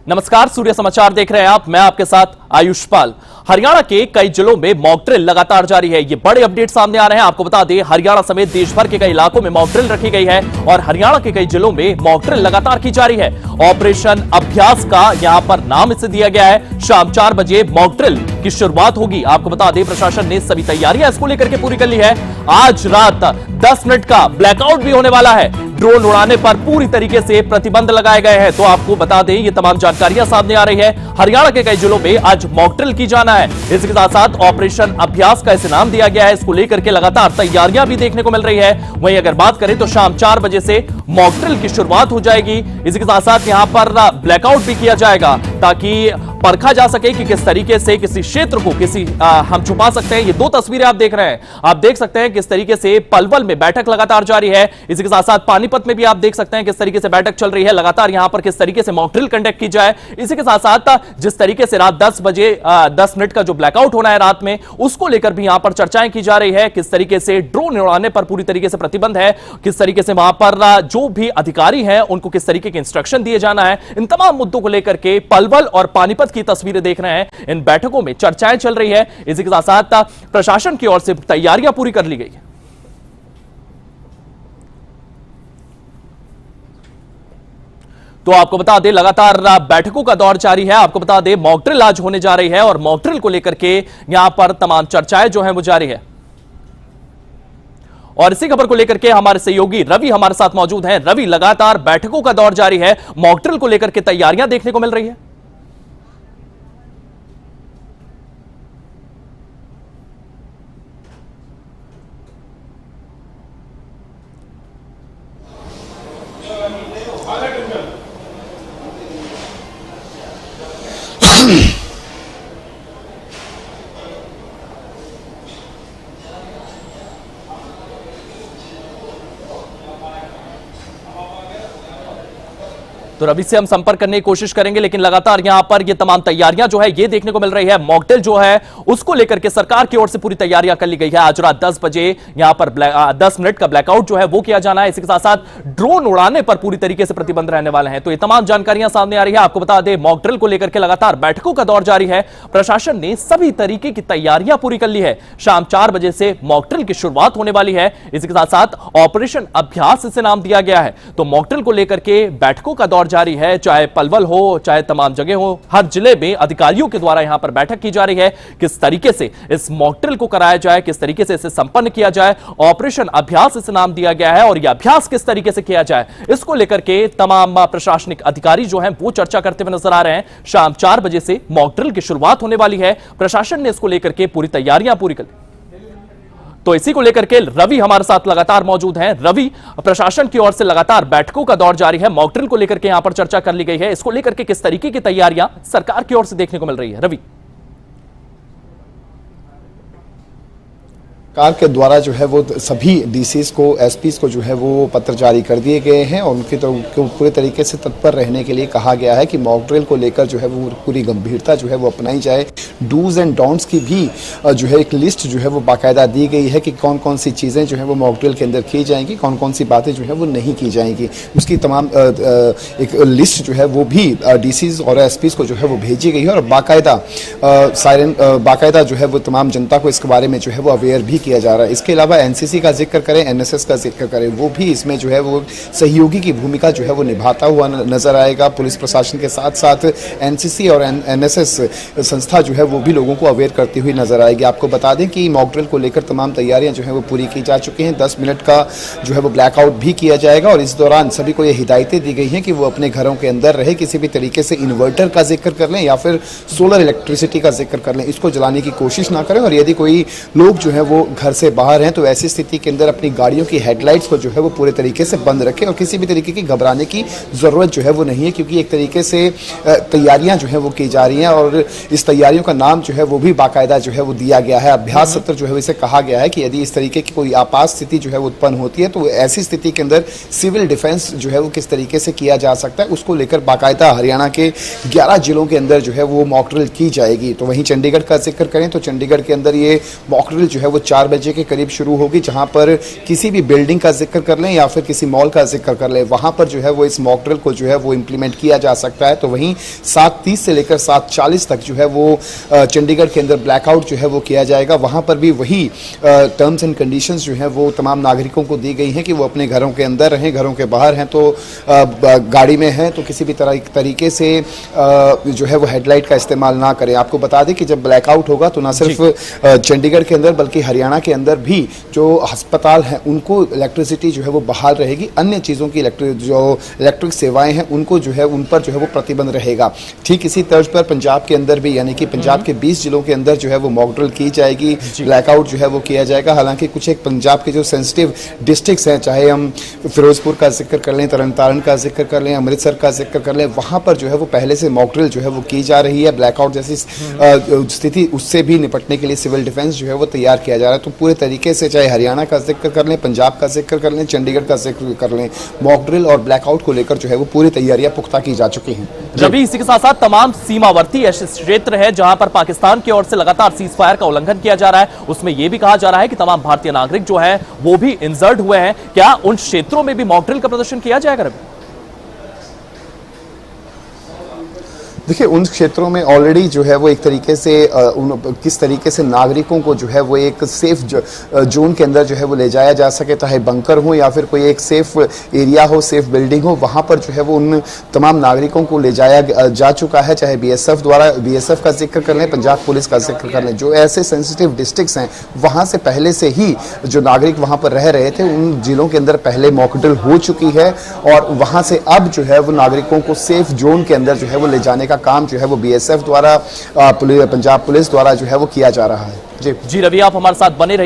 नमस्कार, सूर्य समाचार देख रहे हैं आप। मैं आपके साथ आयुष पाल। हरियाणा के कई जिलों में मॉक ड्रिल लगातार जारी है। ये बड़े अपडेट सामने आ रहे हैं। आपको बता दें, हरियाणा समेत देश भर के कई इलाकों में मॉक ड्रिल रखी गई है और हरियाणा के कई जिलों में मॉक ड्रिल लगातार की जारी है। ऑपरेशन अभ्यास का यहां पर नाम इसे दिया गया है। शाम 4 बजे मॉक ड्रिल की शुरुआत होगी। आपको बता दें, प्रशासन ने सभी तैयारियां इसको लेकर के पूरी कर ली है। आज रात 10 मिनट का ब्लैकआउट भी होने वाला है। ड्रोन उड़ाने पर पूरी तरीके से प्रतिबंध लगाए गए हैं। तो आपको बता दें, ये तमाम जानकारियां सामने आ रही है। हरियाणा के कई जिलों में आज मॉक ड्रिल की जाना है। इसके साथ साथ ऑपरेशन अभ्यास का इसे नाम दिया गया है। इसको लेकर के लगातार तैयारियां भी देखने को मिल रही है। वहीं अगर बात करें तो शाम 4 बजे से मॉक ड्रिल की शुरुआत हो जाएगी। इसके साथ साथ यहां पर ब्लैकआउट भी किया जाएगा ताकि परखा जा सके कि किस तरीके से किसी क्षेत्र को हम छुपा सकते हैं। ये दो तस्वीरें आप देख रहे हैं। आप देख सकते हैं किस तरीके से पलवल में बैठक लगातार जारी है। इसके साथ साथ पानीपत में भी आप देख सकते हैं किस तरीके से बैठक चल रही है लगातार। यहां पर किस तरीके से मॉक ड्रिल कंडक्ट की जाए। इसी के साथ साथ जिस तरीके से रात 10 बजे 10 मिनट का जो ब्लैकआउट होना है रात में, उसको लेकर भी यहां पर चर्चाएं की जा रही है। किस तरीके से ड्रोन उड़ाने पर पूरी तरीके से प्रतिबंध है, किस तरीके से वहां पर जो भी अधिकारी हैं उनको किस तरीके के इंस्ट्रक्शन दिए जाना है। इन तमाम मुद्दों को लेकर के पलवल और पानीपत की तस्वीरें देख रहे हैं। इन बैठकों में चर्चाएं चल रही है। इसी के साथ साथ प्रशासन की ओर से तैयारियां पूरी कर ली गई है। तो आपको बता दें, लगातार बैठकों का दौर जारी है। आपको बता दें, मॉक ड्रिल आज होने जा रही है और मॉक ड्रिल को लेकर के यहां पर तमाम चर्चाएं जो हैं वो जारी है। और इसी खबर को लेकर के हमारे सहयोगी रवि हमारे साथ मौजूद हैं। रवि, लगातार बैठकों का दौर जारी है, मॉक ड्रिल को लेकर के तैयारियां देखने को मिल रही है। तो रवि से हम संपर्क करने की कोशिश करेंगे, लेकिन लगातार यहां पर ये तमाम तैयारियां जो है ये देखने को मिल रही है। मॉक ड्रिल जो है उसको लेकर के सरकार की ओर से पूरी तैयारियां कर ली गई है। आज रात 10 बजे यहां पर 10 मिनट का ब्लैकआउट जो है वो किया जाना है। इसके साथ साथ ड्रोन उड़ाने पर पूरी तरीके से प्रतिबंध रहने वाले हैं। तो ये तमाम जानकारियां सामने आ रही है। आपको बता दें, मॉक ड्रिल को लेकर के लगातार बैठकों का दौर जारी है। प्रशासन ने सभी तरीके की तैयारियां पूरी कर ली है। शाम 4 बजे से मॉक ड्रिल की शुरुआत होने वाली है। इसके साथ साथ ऑपरेशन अभ्यास इसे नाम दिया गया है। तो मॉक ड्रिल को लेकर के बैठकों का दौर जारी है। चाहे पलवल हो, चाहे तमाम जगह हो, हर जिले में अधिकारियों के द्वारा यहां पर बैठक की जा रही है। किस तरीके से इस मॉक ड्रिल को कराया जाए, किस तरीके से इसे संपन्न किया जाए। ऑपरेशन अभ्यास इसे नाम दिया गया है और यह अभ्यास किस तरीके से किया जाए, इसको लेकर के तमाम प्रशासनिक अधिकारी जो हैं वो चर्चा करते हुए नजर आ रहे हैं। शाम 4 बजे से मॉक ड्रिल की शुरुआत होने वाली है। प्रशासन ने इसको लेकर के पूरी तैयारियां पूरी कर ली। तो इसी को लेकर के रवि हमारे साथ लगातार मौजूद हैं। रवि, प्रशासन की ओर से लगातार बैठकों का दौर जारी है। मॉक ड्रिल को लेकर के यहां पर चर्चा कर ली गई है। इसको लेकर के किस तरीके की तैयारियां सरकार की ओर से देखने को मिल रही है, रवि? सरकार के द्वारा जो है वो सभी डीसीज को, एसपीज को जो है वो पत्र जारी कर दिए गए हैं और उनकी तो पूरे तरीके से तत्पर रहने के लिए कहा गया है कि मॉक ड्रिल को लेकर जो है वो पूरी गंभीरता जो है वो अपनाई जाए। डूज एंड डोंट्स की भी जो है एक लिस्ट जो है वो बाकायदा दी गई है कि कौन कौन सी चीज़ें जो है वो मॉक ड्रिल के अंदर की जाएंगी, कौन कौन सी बातें जो है वो नहीं की जाएंगी। उसकी तमाम एक लिस्ट जो है वो भी डीसीज और एसपीज को जो है वो भेजी गई है और बाकायदा जो है वो तमाम जनता को इसके बारे में जो है वो अवेयर भी किया जा रहा है। इसके अलावा एनसीसी का जिक्र करें, एनएसएस का जिक्र करें, वो भी इसमें जो है वो सहयोगी की भूमिका जो है वो निभाता हुआ नजर आएगा। पुलिस प्रशासन के साथ साथ एनसीसी और एनएसएस संस्था जो है वो भी लोगों को अवेयर करती हुई नजर आएगी। आपको बता दें कि मॉक ड्रिल को लेकर तमाम तैयारियां जो है वो पूरी की जा चुकी हैं। 10 मिनट का जो है वो ब्लैकआउट भी किया जाएगा और इस दौरान सभी को ये हिदायतें दी गई हैं कि वो अपने घरों के अंदर रहे, किसी भी तरीके से इन्वर्टर का जिक्र कर लें या फिर सोलर इलेक्ट्रिसिटी का जिक्र कर लें, इसको जलाने की कोशिश ना करें। और यदि कोई लोग जो है वो घर से बाहर हैं तो ऐसी स्थिति के अंदर अपनी गाड़ियों की हेडलाइट्स को जो है वो पूरे तरीके से बंद रखें और किसी भी तरीके की घबराने की ज़रूरत जो है वो नहीं है, क्योंकि एक तरीके से तैयारियां जो है वो की जा रही हैं और इस तैयारियों का नाम जो है वो भी बाकायदा जो है वो दिया गया है। अभ्यास सत्र जो है इसे कहा गया है कि यदि इस तरीके की कोई आपात स्थिति जो है वो उत्पन्न होती है तो ऐसी स्थिति के अंदर सिविल डिफेंस जो है वो किस तरीके से किया जा सकता है, उसको लेकर बाकायदा हरियाणा के 11 जिलों के अंदर जो है वो मॉक ड्रिल की जाएगी। तो वहीं चंडीगढ़ का जिक्र करें तो चंडीगढ़ के अंदर ये मॉक ड्रिल जो है वो 4 4 बजे के करीब शुरू होगी, जहां पर किसी भी बिल्डिंग का जिक्र कर लें या फिर किसी मॉल का जिक्र कर लें, वहां पर जो है वो इस मॉक ड्रिल को जो है वो इम्प्लीमेंट किया जा सकता है। तो वहीं 7:30 से लेकर 7:40 तक जो है वो चंडीगढ़ के अंदर ब्लैकआउट जो है वो किया जाएगा। वहां पर भी वही टर्म्स एंड कंडीशंस जो है वो तमाम नागरिकों को दी गई हैं कि वो अपने घरों के अंदर रहें, घरों के बाहर हैं तो गाड़ी में हैं तो किसी भी तरीके से जो है वो हेडलाइट का इस्तेमाल ना करें। आपको बता दें कि जब ब्लैकआउट होगा तो ना सिर्फ चंडीगढ़ के अंदर बल्कि हरियाणा के अंदर भी जो अस्पताल हैं उनको इलेक्ट्रिसिटी जो है वो बहाल रहेगी, अन्य चीज़ों की इलेक्ट्रिक सेवाएं हैं उनको जो है उन पर जो है वो प्रतिबंध रहेगा। ठीक इसी तर्ज पर पंजाब के अंदर भी, यानी कि पंजाब के 20 जिलों के अंदर जो है वो मॉक ड्रिल की जाएगी, ब्लैकआउट जो है वो किया जाएगा। हालांकि कुछ एक पंजाब के जो सेंसिटिव डिस्ट्रिक्ट्स हैं, चाहे हम फिरोजपुर का जिक्र कर लें, तरन तारण का जिक्र कर लें, अमृतसर का जिक्र कर लें, वहां पर जो है वो पहले से मॉक ड्रिल जो है वो की जा रही है। ब्लैकआउट जैसी स्थिति उससे भी निपटने के लिए सिविल डिफेंस जो है वो तैयार किया जा रहा है। तो पूरे तरीके से चाहे हरियाणा का जिक्र कर लें, पंजाब का जिक्र कर लें, चंडीगढ़ का जिक्र कर लें, मॉक ड्रिल और ब्लैकआउट को लेकर जो है वो पूरी तैयारियां पुख्ता की जा चुकी हैं। रवि, इसी के साथ साथ तमाम सीमावर्ती ऐसे क्षेत्र है जहां पर पाकिस्तान की ओर से लगातार सीज फायर का उल्लंघन किया जा रहा है, उसमें यह भी कहा जा रहा है कि तमाम भारतीय नागरिक जो है वो भी इंजर्ड हुए हैं। क्या उन क्षेत्रों में भी मॉक ड्रिल का प्रदर्शन किया जाएगा रवि? देखिए, उन क्षेत्रों में ऑलरेडी जो है वो एक तरीके से किस तरीके से नागरिकों को जो है वो एक सेफ जोन के अंदर जो है वो ले जाया जा सके, चाहे बंकर हो या फिर कोई एक सेफ एरिया हो, सेफ बिल्डिंग हो, वहाँ पर जो है वो उन तमाम नागरिकों को ले जाया जा चुका है। चाहे बीएसएफ का जिक्र कर लें, पंजाब पुलिस का जिक्र कर लें, जो ऐसे सेंसिटिव डिस्ट्रिक्ट्स हैं वहाँ से पहले से ही जो नागरिक वहाँ पर रह रहे थे उन जिलों के अंदर पहले मॉक ड्रिल हो चुकी है और वहाँ से अब जो है वो नागरिकों को सेफ जोन के अंदर जो है वो ले जाने का काम जो है वो बीएसएफ द्वारा, पंजाब पुलिस द्वारा जो है वो किया जा रहा है। जी रवि, आप हमारे साथ बने रहिए।